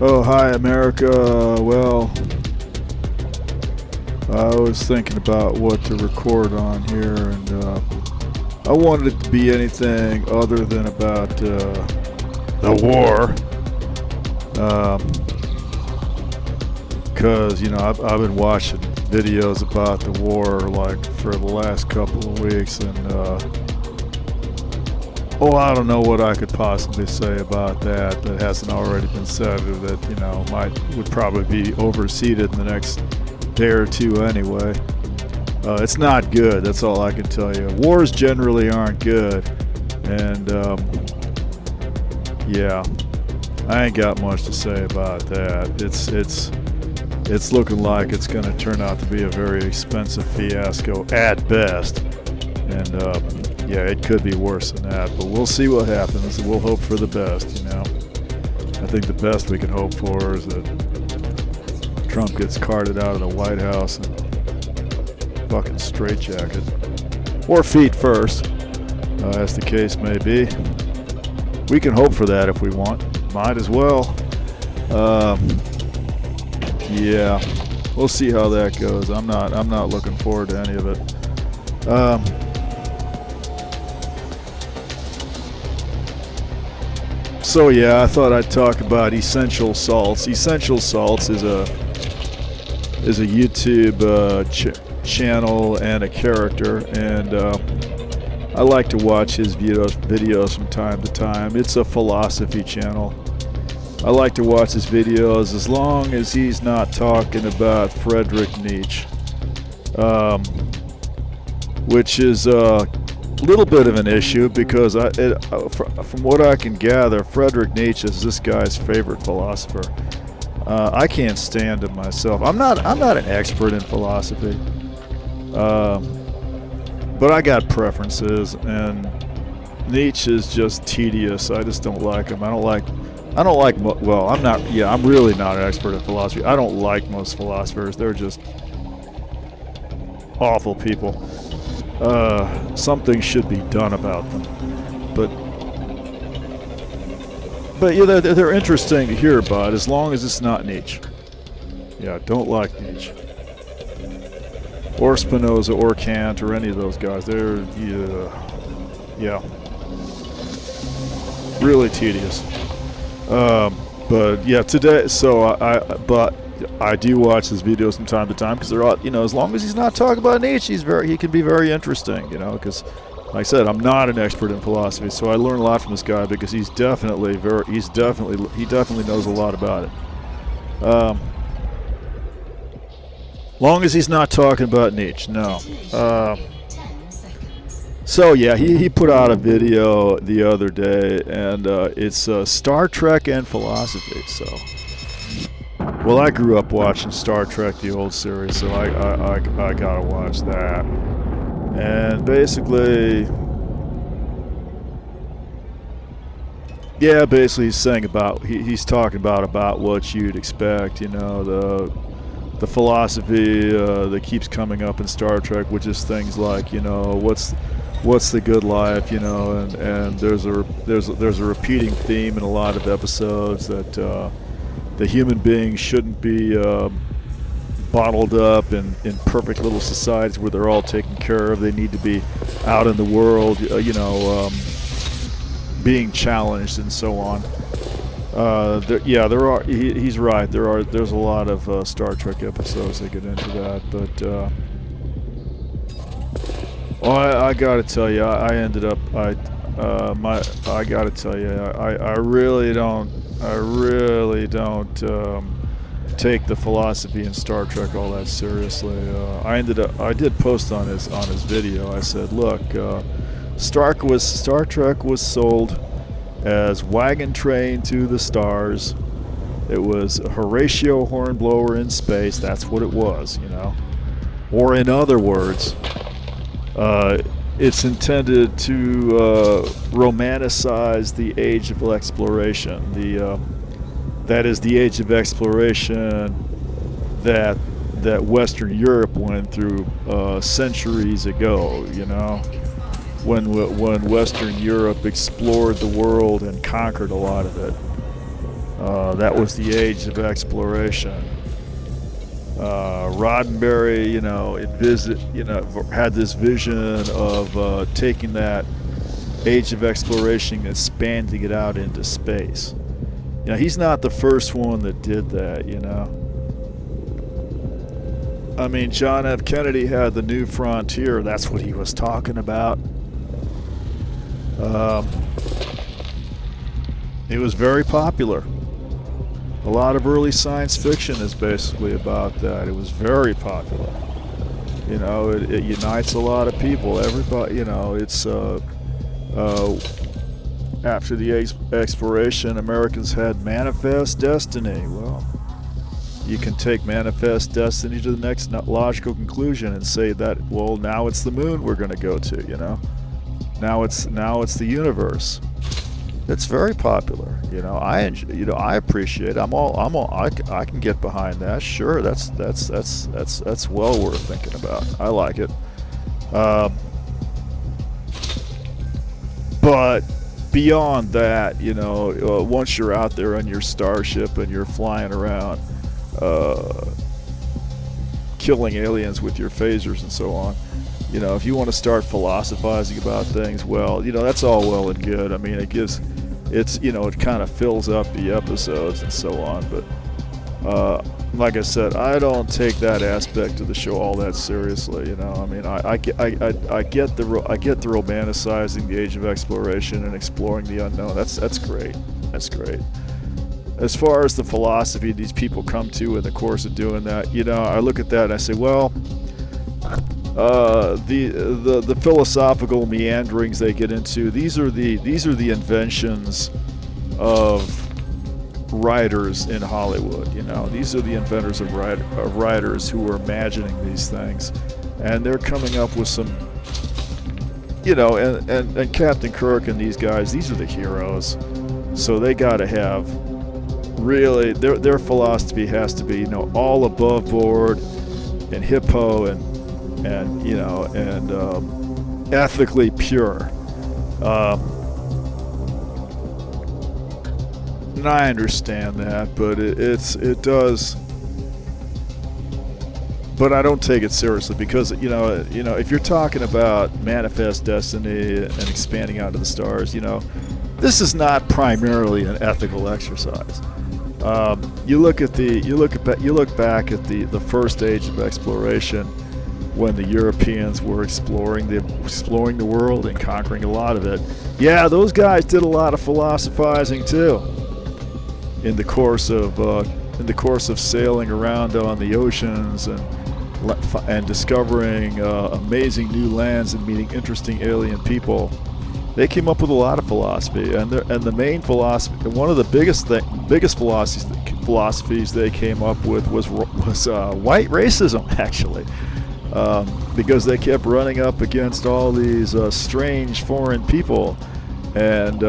Oh, hi, America. Well, I was thinking about what to record on here, and I wanted it to be anything other than about the war. Because, I've been watching videos about the war, like, for the last couple of weeks, and, I don't know what I could possibly say about that hasn't already been said, or that, would probably be overseeded in the next day or two anyway. It's not good, that's all I can tell you. Wars generally aren't good, and, yeah, I ain't got much to say about that. It's looking like it's going to turn out to be a very expensive fiasco at best, and, yeah, it could be worse than that, but we'll see what happens. We'll hope for the best, I think the best we can hope for is that Trump gets carted out of the White House and fucking straitjacket. Or feet first, as the case may be. We can hope for that if we want. Might as well. Yeah, we'll see how that goes. I'm not looking forward to any of it. So yeah, I thought I'd talk about EssentialSalts. EssentialSalts is a YouTube channel and a character, and I like to watch his videos from time to time. It's a philosophy channel. I like to watch his videos as long as he's not talking about Friedrich Nietzsche, which is a little bit of an issue because from what I can gather, Friedrich Nietzsche is this guy's favorite philosopher. I can't stand him myself. I'm not an expert in philosophy, but I got preferences, and Nietzsche is just tedious. I just don't like him. Well, I'm really not an expert in philosophy. I don't like most philosophers. They're just awful people. Something should be done about them. But yeah, they're interesting to hear about as long as it's not Nietzsche. Yeah, don't like Nietzsche. Or Spinoza or Kant or any of those guys. They're, yeah, really tedious. But yeah, today, I do watch his videos from time to time because they're all, as long as he's not talking about Nietzsche, he can be very interesting, because, like I said, I'm not an expert in philosophy, so I learn a lot from this guy because he definitely knows a lot about it. Long as he's not talking about Nietzsche, no. So yeah, he put out a video the other day, and it's Star Trek and philosophy. So, well, I grew up watching Star Trek, the old series, so I gotta watch that. And basically, he's talking about what you'd expect, the philosophy that keeps coming up in Star Trek, which is things like, what's the good life, and there's a repeating theme in a lot of episodes that the human beings shouldn't be bottled up in perfect little societies where they're all taken care of. They need to be out in the world, being challenged and so on. There are. He's right. There's a lot of Star Trek episodes that get into that, but. I gotta tell you, I gotta tell you, I really don't take the philosophy in Star Trek all that seriously. I did post on his video. I said, look, Star Trek was sold as Wagon Train to the Stars. It was a Horatio Hornblower in space. That's what it was, Or in other words, it's intended to romanticize the age of exploration. That is the age of exploration that Western Europe went through centuries ago. When Western Europe explored the world and conquered a lot of it. That was the age of exploration. Roddenberry, had this vision of taking that age of exploration and expanding it out into space. He's not the first one that did that, I mean, John F. Kennedy had the New Frontier. That's what he was talking about. It was very popular. A lot of early science fiction is basically about that. It was very popular. It unites a lot of people. Everybody, it's after the exploration, Americans had manifest destiny. Well, you can take manifest destiny to the next logical conclusion and say that, well, now it's the moon we're going to go to. Now it's the universe. It's very popular. I appreciate it. I can get behind that. Sure, that's well worth thinking about. I like it. But beyond that, once you're out there on your starship and you're flying around, killing aliens with your phasers and so on, if you want to start philosophizing about things, well, that's all well and good. I mean, it kind of fills up the episodes and so on. But like I said, I don't take that aspect of the show all that seriously. I mean, I get the romanticizing the age of exploration and exploring the unknown. That's great. That's great. As far as the philosophy these people come to in the course of doing that, I look at that and I say, well, the philosophical meanderings they get into, these are the inventions of writers in Hollywood. These are the inventors of writers who are imagining these things, and they're coming up with some, and Captain Kirk and these guys, these are the heroes, so they got to have really their philosophy has to be all above board and hippo and ethically pure. And I understand that, but it does. But I don't take it seriously because if you're talking about manifest destiny and expanding out to the stars, this is not primarily an ethical exercise. You look back at the first age of exploration, when the Europeans were exploring the world and conquering a lot of it. Yeah, those guys did a lot of philosophizing too. In the course of sailing around on the oceans and discovering amazing new lands and meeting interesting alien people, they came up with a lot of philosophy. And the main philosophy, one of the biggest philosophies they came up with was white racism, actually. Because they kept running up against all these strange foreign people, and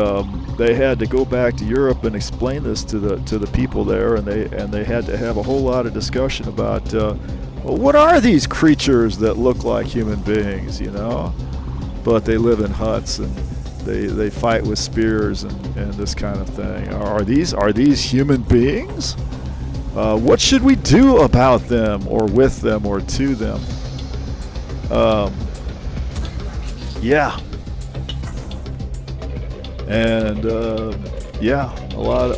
they had to go back to Europe and explain this to the people there, and they had to have a whole lot of discussion about what are these creatures that look like human beings, but they live in huts and they fight with spears and this kind of thing. Are these human beings? What should we do about them or with them or to them? Yeah, and a lot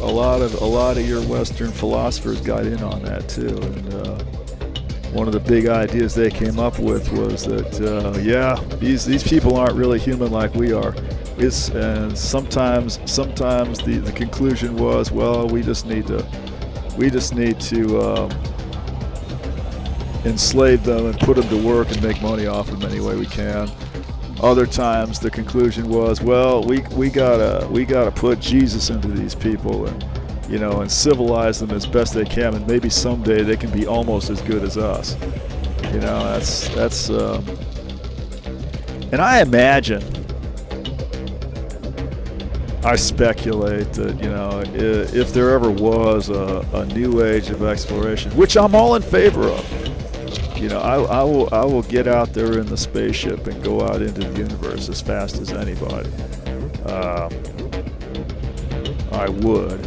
of your Western philosophers got in on that too. And one of the big ideas they came up with was that these people aren't really human like we are. And sometimes the conclusion was, well, we just need to enslave them and put them to work and make money off them any way we can. Other times the conclusion was, well, we gotta put Jesus into these people and civilize them as best they can, and maybe someday they can be almost as good as us. That's and I imagine, I speculate that if there ever was a new age of exploration, which I'm all in favor of. I will get out there in the spaceship and go out into the universe as fast as anybody. I would.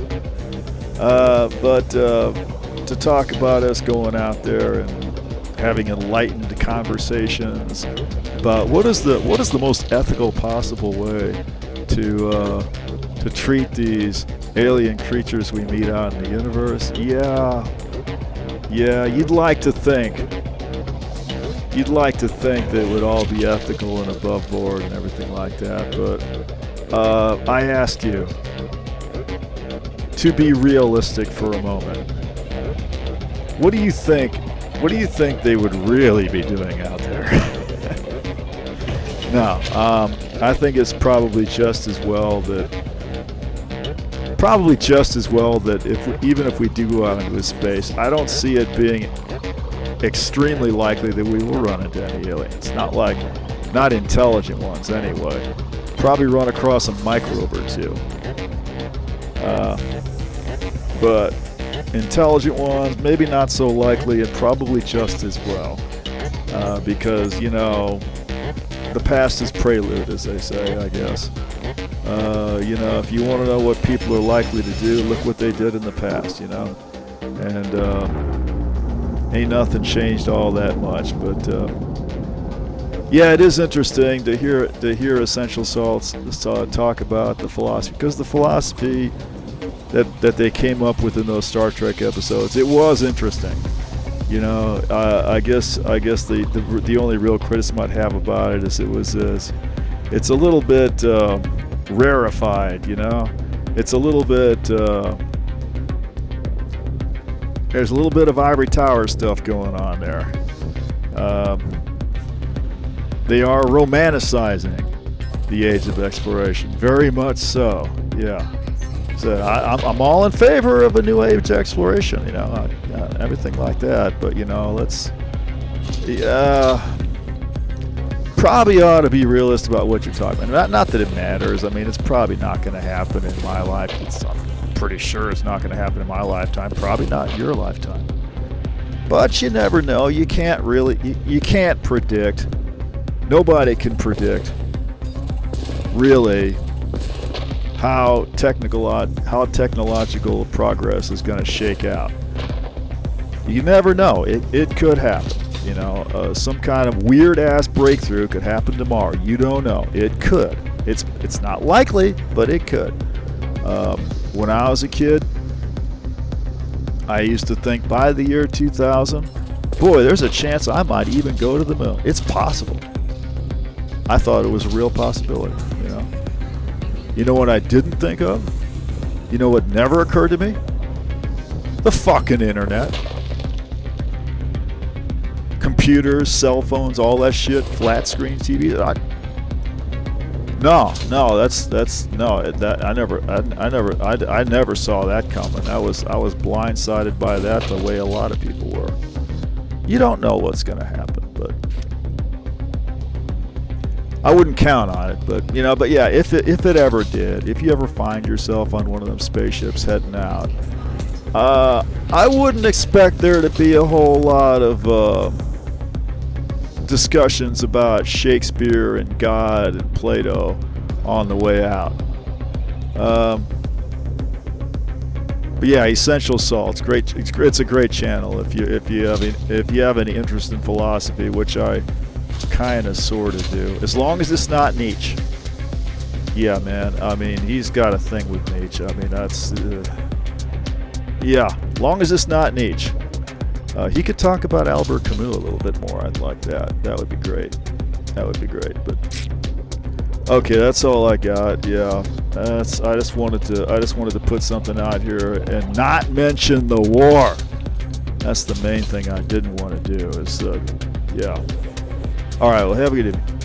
But to talk about us going out there and having enlightened conversations about what is the most ethical possible way to treat these alien creatures we meet out in the universe. Yeah, you'd like to think that it would all be ethical and above board and everything like that, but I ask you to be realistic for a moment. What do you think they would really be doing out there? No, I think it's probably just as well that even if we do go out into space, I don't see it being extremely likely that we will run into any aliens. Not intelligent ones anyway. Probably run across a microbe or two. But intelligent ones, maybe not so likely, and probably just as well. Because, the past is prelude, as they say, I guess. If you want to know what people are likely to do, look what they did in the past, And ain't nothing changed all that much, but yeah, it is interesting to hear Essential Salts talk about the philosophy, because the philosophy that they came up with in those Star Trek episodes, it was interesting. I guess the only real criticism I'd have about it is it's a little bit rarefied. It's a little bit there's a little bit of ivory tower stuff going on there. They are romanticizing the age of exploration, very much so. Yeah. So I'm all in favor of a new age exploration, everything like that. But let's probably ought to be realistic about what you're talking about. Not that it matters. I mean, it's probably not going to happen in my life. I'm pretty sure it's not going to happen in my lifetime. Probably not in your lifetime. But you never know. You can't predict. Nobody can predict really how technological progress is going to shake out. You never know. It could happen. Some kind of weird ass breakthrough could happen tomorrow. You don't know. It could. It's not likely, but it could. When I was a kid, I used to think by the year 2000, boy, there's a chance I might even go to the moon. It's possible. I thought it was a real possibility. You know what I didn't think of? You know what never occurred to me? The fucking internet. Computers, cell phones, all that shit, flat screen TV. I never saw that coming. I was blindsided by that the way a lot of people were. You don't know what's going to happen, but I wouldn't count on it, but yeah, if it ever did, if you ever find yourself on one of them spaceships heading out, I wouldn't expect there to be a whole lot of discussions about Shakespeare and God and Plato on the way out. But yeah, Essential Salts, great. It's a great channel if you have any interest in philosophy, which I kind of sort of do, as long as it's not Nietzsche. Yeah, man, I mean, he's got a thing with Nietzsche. I mean, that's yeah, long as it's not Nietzsche. He could talk about Albert Camus a little bit more. I'd like that. That would be great. But okay, that's all I got. Yeah, I just wanted to put something out here and not mention the war. That's the main thing I didn't want to do. Is yeah. All right. Well, have a good evening.